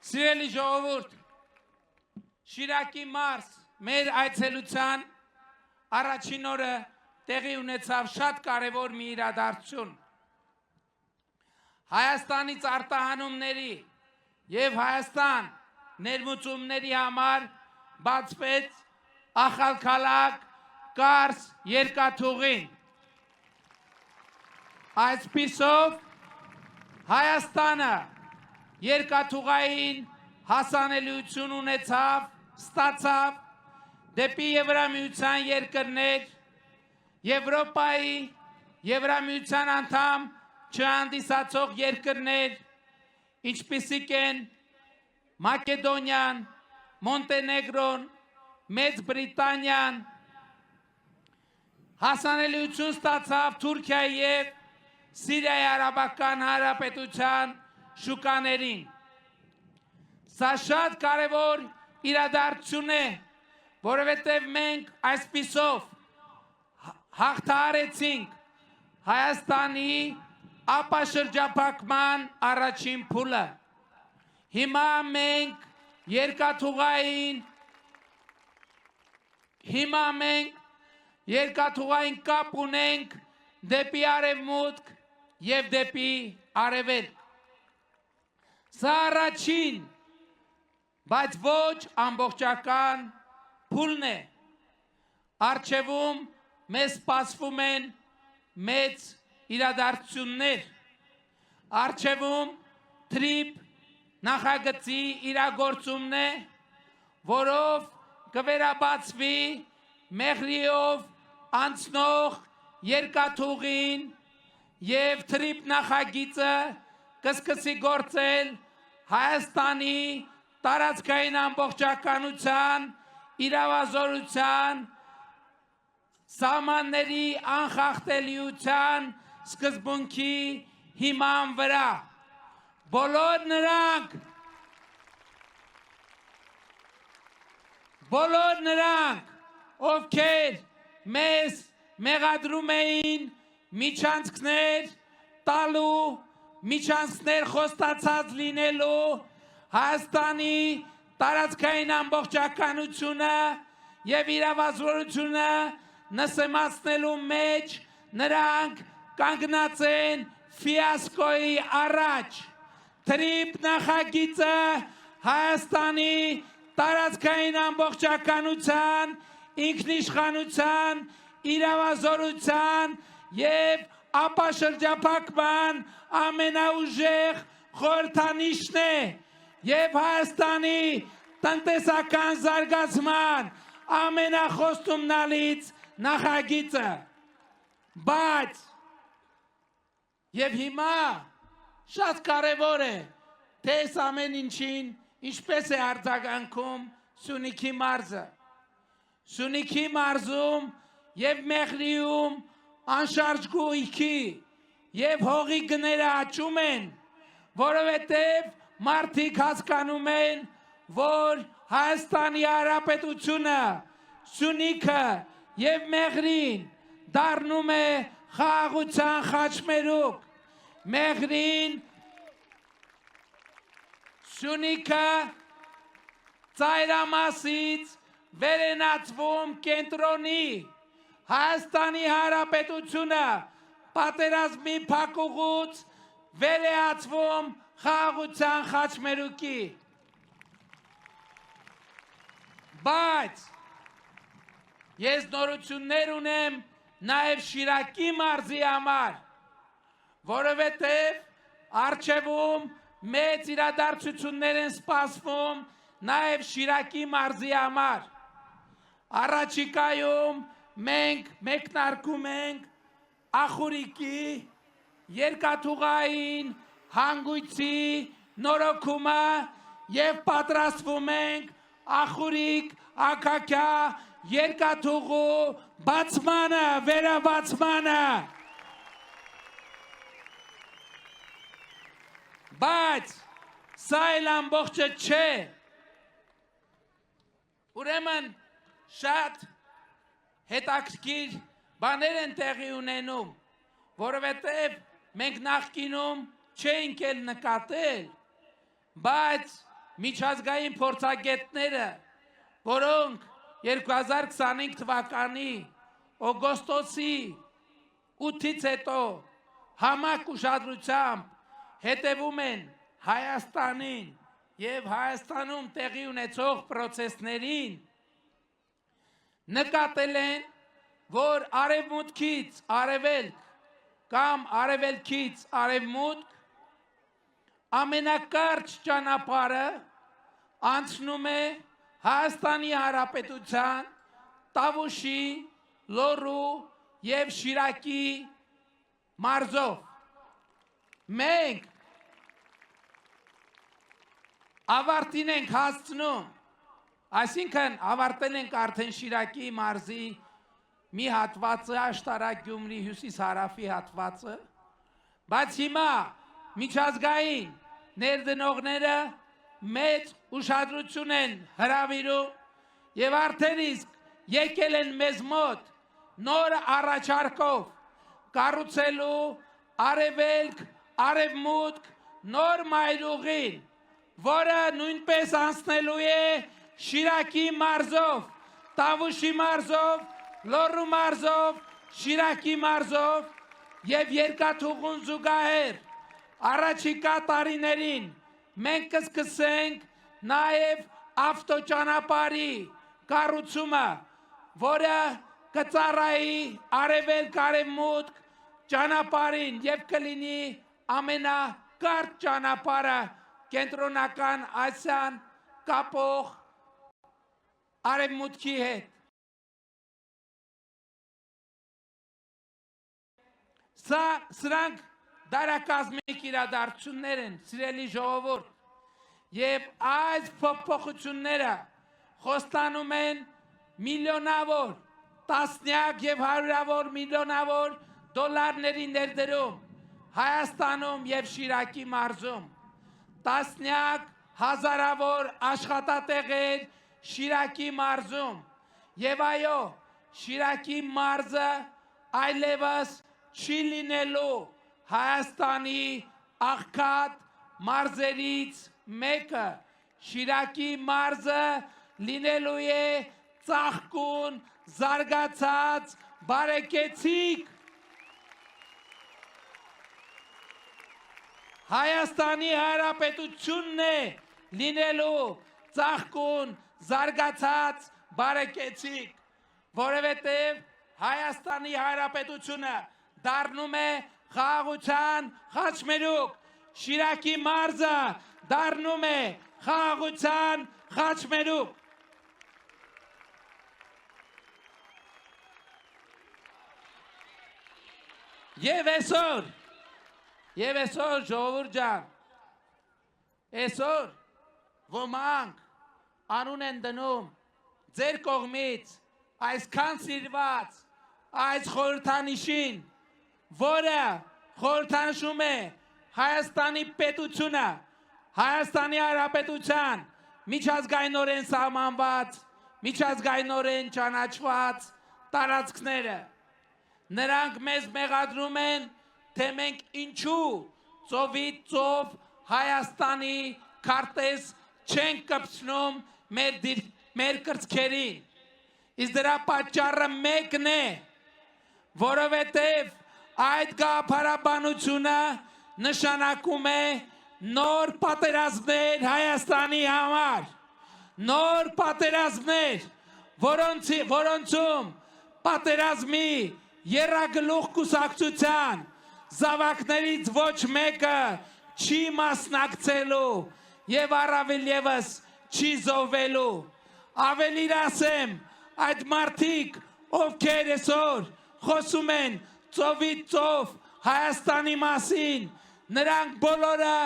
Սիրելի ժողովուրդ, Շիրակի մարզ մեր այցելության առաջին օրը տեղի ունեցավ շատ կարևոր մի իրադարձություն։ Հայաստանից արտահանումների եւ Հայաստան ներմուծումների համար բացվեց Ախալքալակ Կարս երկաթուղին։ Այսպիսով Հայաստանը երկաթուղային հասանելիություն ունեցավ, ստացավ դեպի Եվրամիության երկրներ, Եվրոպայի, Եվրամիության անդամ չհանդիսացող երկրներ, ինչպիսիք են Մակեդոնիան, Մոնտենեգրոն, Մեծ Բրիտանիան, հասանելիություն ստացավ Թուրքիայի և Սիրիայի Արաբական Հանրապետության շուկաներին։ Սա շատ կարևոր իրադարձություն է, որովհետև մենք այսպիսով հաղթահարեցինք Հայաստանի ապաշրջափակման առաջին փուլը։ Հիմա մենք երկաթուղային կապ ունենք դեպի արևմուտք և դեպի արևելք։ Սա առաջին, բայց ոչ ամբողջական փուլն է։ Առջևում մեզ սպասվում են մեծ իրադարձություններ։ Առջևում թրիփ նախագծի իրագործումն է, որով կվերաբացվի Մեղրիով անցնող երկաթուղին և թրիփ նախագիծը կսկսի գործել Հայաստանի տարածքային ամբողջականության, իրավազորության, սահմանների անխախտելիության սկզբունքի հիման վրա։ Բոլոր նրանք, ովքեր մեզ մեղադրում էին միջանցքներ տալու, միջանցքներ խոստացած լինելու, Հայաստանի տարածքային ամբողջականությունը և իրավազորությունը նսեմացնելու մեջ, նրանք կանգնած են ֆիասկոյի առաջ։ Թրիփ նախագիծը Հայաստանի տարածքային ամբողջականության, ինքնիշխանության, իրավազորության և ապաշրջափակման ամենաուժեղ խորհրդանիշն է և Հայաստանի տնտեսական զարգացման ամենախոստումնալից նախագիծը։ Բայց և հիմա շատ կարևոր է, թե այս ամեն ինչին ինչպես է արձագանքում Սյունիքի մարզը։ Սյունիքի մարզում և Մեղրիում անշարժ գույքի և հողի գները աճում են, որովհետև մարդիկ հասկանում են, որ Հայաստանի Հանրապետությունը, Սյունիքը և Մեղրին դառնում է խաղաղության խաչմերուկ։ Մեղրին, Սյունիքը ծայրամասից վերենացվում կենտրոնի, Հայաստանի Հանրապետությունը պատերազմի փակուղուց վերեացվում խաղաղության խաչմերուկի։ Բայց ես նորություններ ունեմ նաև Շիրակի մարզի համար, որովհետև առջևում մեծ իրադարձություններ են սպասվում նաև Շիրակի մարզի համար։ Առաջիկայում մենք մեկնարկում ենք Ախուրիկի երկաթուղային հանգույցի նորոգումը և պատրաստվում ենք Ախուրիկ-Աքաքիա երկաթուղու բացմանը, վերաբացմանը։ Բայց սա էլ ամբողջը չէ։ Ուրեմն շատ հետաքրքիր բաներ են տեղի ունենում, որովհետև մենք նախկինում չենք էլ նկատել, բայց միջազգային փորձագետները, որոնք 2025 թվականի օգոստոսի 8-ից հետո համակ ուշադրությամբ հետևում են Հայաստանին եւ Հայաստանում տեղի ունեցող process-ներին, նկատել են, որ արևմուտքից արևելք կամ արևելքից արևմուտք ամենակարճ ճանապարհը անցնում է Հայաստանի Հանրապետության Տավուշի, Լոռու եւ Շիրակի մարզով։ Մենք ավարտին ենք հասցնում, այսինքն ավարտել ենք արդեն Շիրակի մարզի մի հատվածը, Աշտարակ Գյումրի հյուսիս-հարավի հատվածը, բայց հիմա միջազգային ներդնողները մեծ ուշադրություն են հրավիրում եւ արդեն իսկ եկել են մեզ մոտ նոր առաջարկով կառուցելու արևելք, արևմուտք նոր մայրուղին, որը նույնպես անցնելու է Շիրակի մարզով, Տավուշի մարզով, Լոռու մարզով, Շիրակի մարզով եւ երկաթուղուն զուգահեռ առաջիկա տարիներին մենք կսկսենք նաեւ ավտոճանապարհի կառուցումը, որը կծառայի արևելք-արևմուտք ճանապարհին եւ կլինի ամենակարճ ճանապարհը կենտրոնական Ասիան կապող արևմուտքի հետ։ Սրանք դարակազմիկ իրադարձություններ են, սիրելի ժողովուրդ, եւ այս փոփոխությունները խոստանում են միլիոնավոր, տասնյակ եւ հարյուրավոր միլիոնավոր դոլարների ներդրում Հայաստանում եւ Շիրակի մարզում, տասնյակ հազարավոր աշխատատեղեր Շիրակի մարզում եւ այո, Շիրակի մարզը այլևս չի լինելու Հայաստանի աղքատ մարզերից մեկը, Շիրակի մարզը լինելու է ծաղկուն, զարգացած, բարեկեցիկ Հայաստանի Հանրապետությունն է լինելու ծաղկուն, զարգացած, բարեկեցիկ, որովհետև Հայաստանի Հանրապետությունը դառնում է խաղաղության խաչմերուկ, Շիրակի մարզը դառնում է խաղաղության խաչմերուկ։ Եվ այսօր ժողովուրդ ջան, այսօր ոմանք անուն են դնում ձեր կողմից այսքան սիրված այս խորհրդանիշին, որը խորհրդանշում է Հայաստանի պետությունը, Հայաստանի Հանրապետության միջազգայինորեն սահմանված, միջազգայինորեն ճանաչված տարածքները։ Նրանք մեզ մեղադրում են, թե մենք ինչու ծովից ծով Հայաստանի քարտեզ չենք կպցնում մեր կրծքերին։ Իսկ դրա պատճառը մեկն է, որովհետև այդ գաղափարաբանությունը նշանակում է նոր պատերազմներ Հայաստանի համար, նոր պատերազմներ, որոնցում պատերազմի եռագլուխ կուսակցության զավակներից ոչ մեկը չի մասնակցելու եւ առավել եւս չի զոհվելու։ Ավելին ասեմ, այդ մարդիկ, ովքեր այսօր խոսում են ծովից ծով Հայաստանի մասին, նրանք բոլորը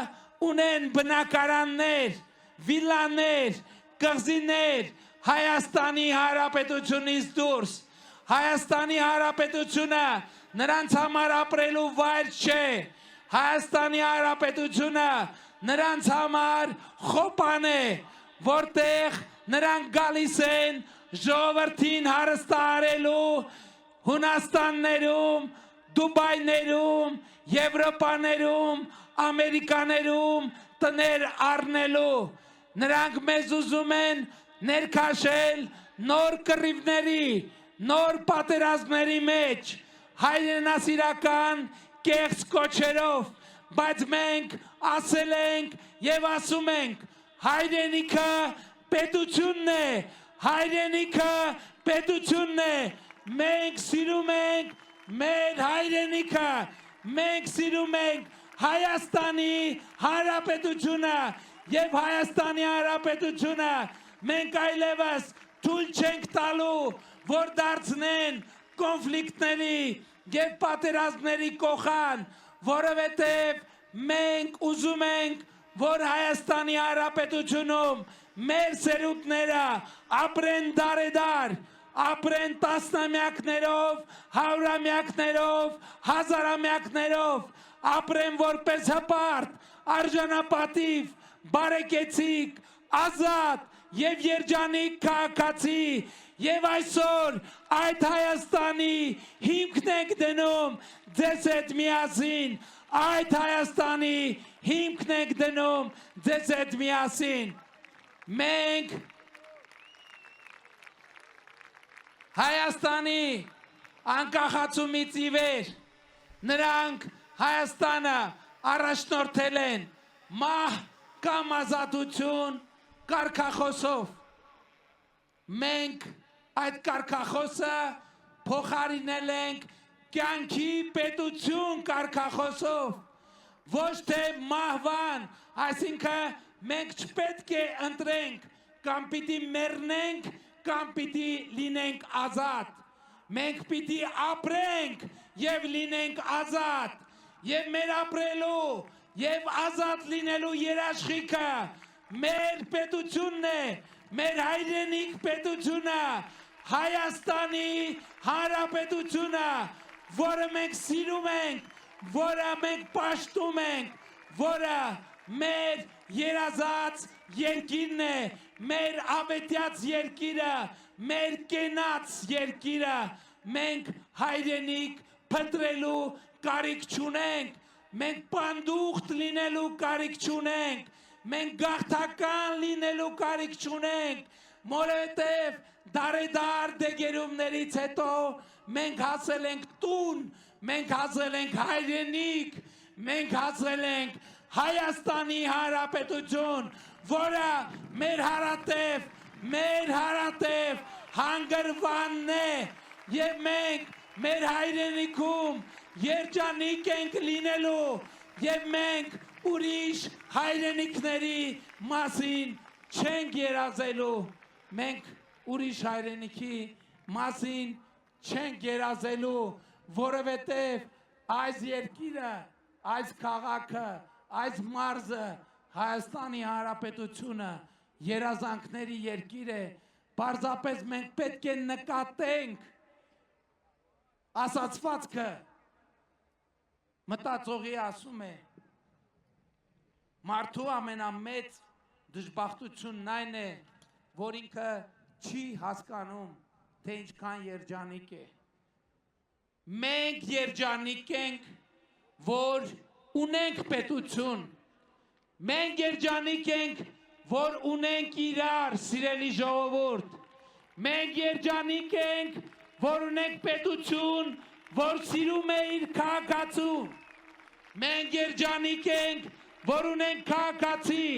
ունեն բնակարաններ, վիլաներ, կղզիներ Հայաստանի Հանրապետությունից դուրս։ Հայաստանի Հանրապետությունը նրանց համար ապրելու վայր չէ։ Հայաստանի Հանրապետությունը նրանց համար խոպան է, որտեղ նրանք գալիս են ժողովրդին հարստահարելու Հունաստաններում, Դուբայներում, Եվրոպաներում, Ամերիկաներում տներ առնելու։ Նրանք մեզ ուզում են ներքաշել նոր կռիվների, նոր պատերազմների մեջ, հայրենասիրական կեղծ կոչերով, բայց մենք ասել ենք եւ ասում ենք, հայրենիքը պետությունն է, հայրենիքը պետությունն է, մենք սիրում ենք մեր հայրենիքը, մենք սիրում ենք Հայաստանի Հանրապետությունը եւ Հայաստանի Հանրապետությունը մենք այլևս թույլ չենք տալու, որ դարձնեն կոնֆլիկտների եւ պատերազմների կողան, որովհետեւ մենք ուզում ենք, որ Հայաստանի Հանրապետությունում մեր սերունդները ապրեն դարեդար, ապրեն տասնամյակներով, հարյուրամյակներով, հազարամյակներով, ապրեն որպես հպարտ, արժանապատիվ, բարեկեցիկ, ազատ եւ երջանիկ քաղաքացի եւ այսօր այդ Հայաստանի հիմքն ենք դնում ձեզ հետ միասին, այդ Հայաստանի հիմքն ենք դնում ձեզ հետ միասին, մենք Հայաստանի անկախացումից ի վեր նրանք Հայաստանը առաջնորդել են մահ կամ ազատություն կարգախոսով։ Մենք այդ կարգախոսը փոխարինել ենք կյանքի պետություն կարգախոսով, ոչ թե մահվան, այսինքն մենք չպետք է ընտրենք կամ պիտի մեռնենք, կամ պիտի լինենք ազատ։ Մենք պիտի ապրենք եւ լինենք ազատ, եւ մեր ապրելու եւ ազատ լինելու երաշխիքը մեր պետությունն է, մեր հայրենիք պետությունը, Հայաստանի Հանրապետությունը, որը մենք սիրում ենք, որը մենք պաշտում ենք, որը մեր երազած երկիրն է, մեր ավետյաց երկիրը, մեր կենաց երկիրը, մենք հայրենիք փնտրելու կարիք չունենք, մենք պանդուխտ լինելու կարիք չունենք, մենք գաղթական լինելու կարիք չունենք, որովհետև դարեդար դեգերումներից հետո մենք հասել ենք տուն, մենք հասել ենք հայրենիք, մենք հասել ենք Հայաստանի Հանրապետություն, որը մեր հարատև հանգրվանն է եւ մենք մեր հայրենիքում երջանիկ ենք լինելու եւ մենք ուրիշ հայրենիքների մասին չենք երազելու, մենք ուրիշ հայրենիքի մասին չենք երազելու, որովհետեւ այս երկիրը, այս քաղաքը, այս մարզը, Հայաստանի Հանրապետությունը երազանքների երկիր է, պարզապես մենք պետք է նկատենք ասացվածքը, մտածողի ասում է, մարդու ամենամեծ դժբախտությունն այն է, որ ինքը չի հասկանում, թե ինչքան երջանիկ է։ Մենք երջանիկ ենք, որ ունենք պետություն, մենք երջանիկ ենք, որ ունենք իրար, սիրելի ժողովուրդ, մենք երջանիկ ենք, որ ունենք պետություն, որ սիրում է իր քաղաքացուն, մենք երջանիկ ենք, որ ունենք քաղաքացի,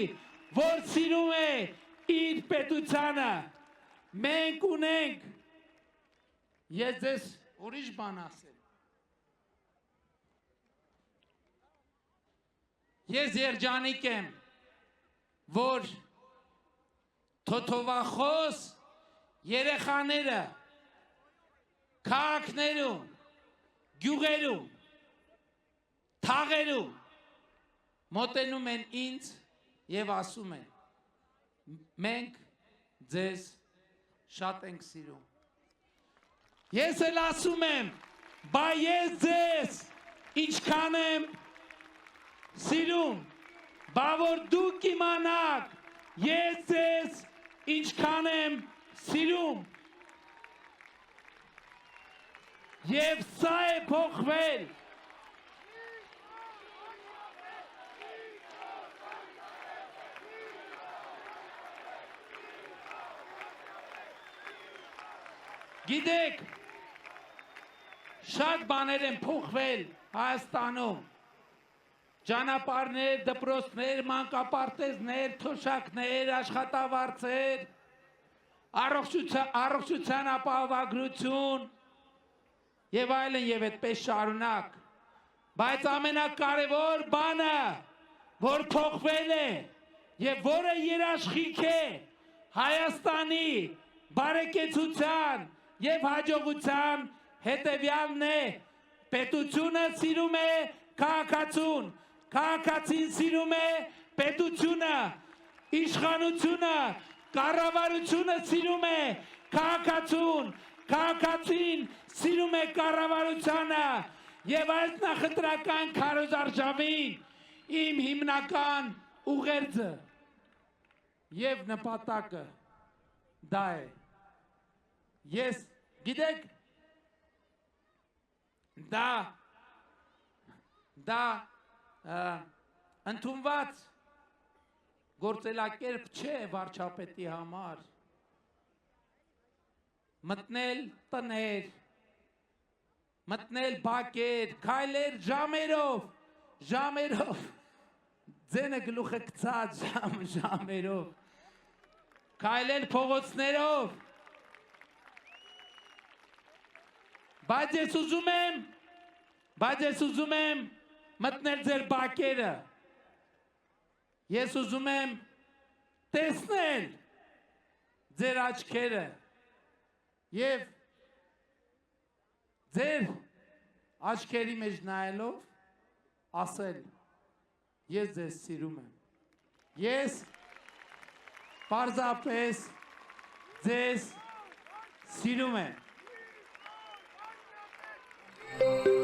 որ սիրում է իր պետությանը, մենք ունենք, ես ձեզ ուրիշ բան ասեմ, ես երջանիկ եմ, որ թոթովախոս երեխաները քաղաքներում, գյուղերում, թաղերում մոտենում են ինձ եւ ասում են. մենք ձեզ շատ ենք սիրում։ Ես էլ ասում եմ, բա ես ձեզ ինչքան եմ սիրում, բա որ դուք իմանաք, ես ձեզ ինչքան եմ սիրում։ Եվ սա է փոխվել։ Գիտեք, շատ բաներ են փոխվել Հայաստանում։ Ճանապարհներ, դպրոցներ, մանկապարտեզներ, թոշակներ, աշխատավարձեր, առողջության ապահովագրություն եւ այլն եւ այդպես շարունակ։ Բայց ամենակարևոր բանը, որ փոխվել է եւ որը երաշխիք է Հայաստանի բարեկեցության եւ հաջողության հետեւյալն է. պետությունը սիրում է քաղաքացուն, քաղաքացին սիրում է պետությունը, իշխանությունը, կառավարությունը սիրում է քաղաքացուն, քաղաքացին սիրում է կառավարությանը եւ այս նախընտրական քարոզարշավին իմ հիմնական ուղերձը եւ նպատակը դա է։ Ես գիտեք դա ընդունված գործելակերպ չէ վարչապետի համար մտնել տներ, մտնել բակեր, քայլեր ժամերով, ձենը գլուխը գցած ժամերով, քայլել փողոցներով, բայց ես ուզում եմ մտնել ձեր բակերը, ես ուզում եմ տեսնել ձեր աչքերը եւ ձեր աչքերի մեջ նայելով ասել ես ձեզ սիրում եմ, ես պարզապես ձեզ սիրում եմ։